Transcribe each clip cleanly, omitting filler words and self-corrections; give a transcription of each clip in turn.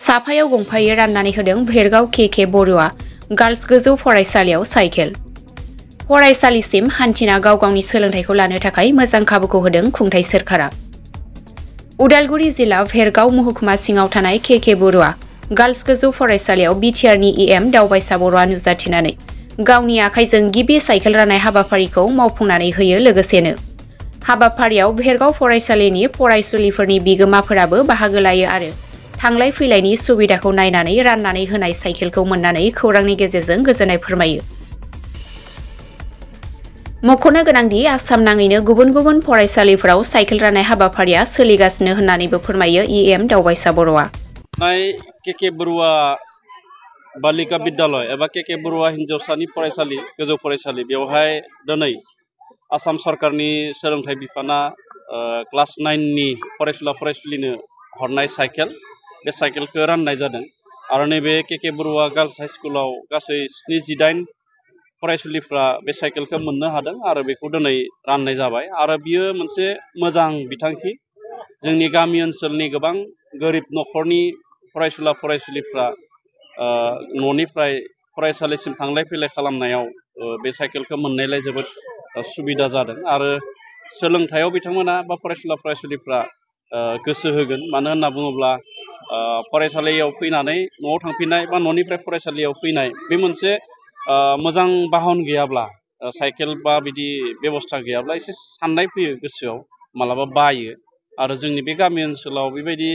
साफायाव गंफायै राननानै होदों भेरगाव के बरुवा गार्लस गोजौ फरायसालियाव साइकेल। फरायसालिसिम हान्थिना गाव गावनि सोलोंथाइखौ लानो थाखाय मोजां खाबुखौ होदों खुंथाइ सोरखारा। उदालगुरि जिल्ला भेरगाव महकुमा सिङाव थानाय के बरुवा गार्लस गोजौ फरायसालियाव बिटिआरनि इएम दावबायसा बर'आ नुजाथिनानै गावनि आखाइजों गिबि साइकेल राननाय हाबाफारिखौ मावफुंनानै होयो। लोगोसेनो हाबाफारियाव भेरगाव फरायसालिनि फरायसुलिफोरनि बिगोमाफोराबो बाहागो लायो आरो थांलाय फैलायनि सुबिदाखौ नायनानै राननानै होनाय साइकेलखौ मोननानै खौरांनि गेजेरजों गोजोननाय फोरमायो। मख'नो गोनांदि आसाम नाङैनो गुबुन गुबुन फरायसालिफोराव साइकेल राननाय हाबाफारिया सोलिगासिनो होननानैबो फोरमायो इएम दावबायसा बर'आ। के बरुवा बालिका बिद्यालय एबा के बरुवा हिन्जावसानि फरायसालि गोजौ फरायसालि बेवहाय दिनै आसाम सरकारनि सोलोंथाइ बिफाना क्लास 9नि फरायसुला फरायसुलिनो हरनाय साइकेल बे साइकेलखौ राननाय जादों आरो नैबे के बरुवा गार्लस हाइ स्कुलाव गासै 78 फरायसुलिफ्रा बे साइकेलखौ मोननो हादों आरो बेखौ दिनै राननाय जाबाय आरो बियो मोनसे मोजां बिथांखि। जोंनि गामि ओनसोलनि गोबां गोरिब न'खरनि फरायसुला फरायसुलिफ्रा न'निफ्राय फरायसालिसिम थांलाय फैलाय खालामनायाव बे साइकेलखौ मोननायलाय जोबोद सुबिदा जादों आरो सोलोंथायाव बिथांमोना बा फरायसुला फरायसुलिफ्रा गोसो होगोन। मानो होनना बुङोब्ला फरायसालियाव फैनानै न'आव थांफिननाय बा न'निफ्राय फरायसालियाव फैनाय बे मोनसे मोजां बाहन गैयाब्ला साइकेल बा बिदि बेबस्था गैयाब्ला एसे साननाय फैयो गोसोआव, मालाबा बायो आरो जोंनि बे गामि ओनसोलाव बेबायदि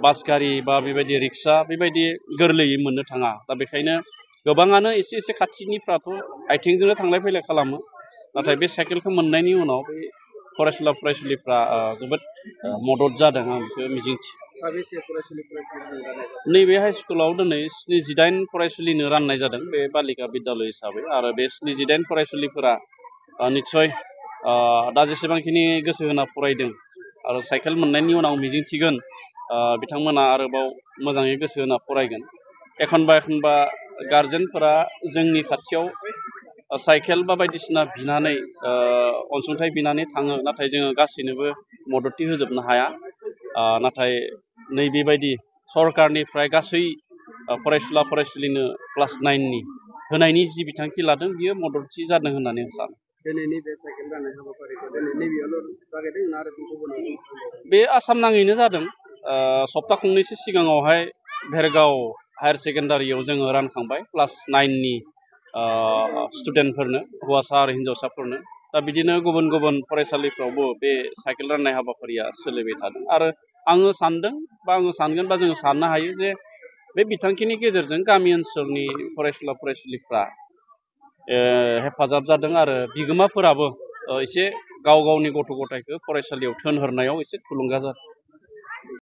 बास गारि बा बेबायदि रिक्सा बेबायदि गोरलैयै मोननो थाङा। दा बेखायनो गोबाङानो एसे खाथिनिफ्राथ' आथिंजोंनो थांलाय फैलाय खालामो, नाथाय बे साइकेलखौ मोननायनि उनाव बे फरायसुला फरायसुलिफ्रा जोबोद मदद जादों आं बेखौ मिजिंथियो। नैबे हाइ स्कुलाव दिनै 78 फरायसुलिनो राननाय जादों बे बालिका बिद्यालय हिसाबै आरो बे 78 फरायसुलिफोरा निस्सय दा जेसेबांखिनि गोसो होना फरायदों आरो साइकेल मोननायनि उनाव मिजिंथिगोन बिथांमोना आरोबाव मोजाङै गोसो होना फरायगोन। एखनबा गारजेनफोरा जोंनि खाथियाव साइकेल बा बायदिसिना बिनानै अनसुंथाइ बिनानै थाङो, नाथाय जोङो गासैनोबो मददथि होजोबनो हाया। नाथाय नैबेबायदि सरकारनिफ्राय गासै फरायसुला फरायसुलिनो क्लास 9नि होनायनि जि बिथांखि लादों बियो मददथि जादों होननानै आं सानो। बे आसाम नाङैनो जादों। सप्ता खंनैसो सिगाङावहाय भेरगाव हायार सेकेन्डारियाव जोङो रानखांबाय क्लास 9नि स्टुडेन्टफोरनो, हौवासा आरो हिन्जावसाफोरनो। दा बिदिनो गुबुन गुबुन फरायसालिफ्रावबो बे साइकेल राननाय हाबाफारिया सोलिबाय थादों आरो आङो सानदों बा आङो सानगोन बा जोङो साननो हायो जे बे बिथांखिनि गेजेरजों गामि ओनसोलनि फरायसुला फरायसुलिफ्रा हेफाजाब जादों आरो बिगोमाफोराबो एसे गाव गावनि गथ' गथायखौ फरायसालियाव थिनहरनायाव एसे थुलुंगा जादों।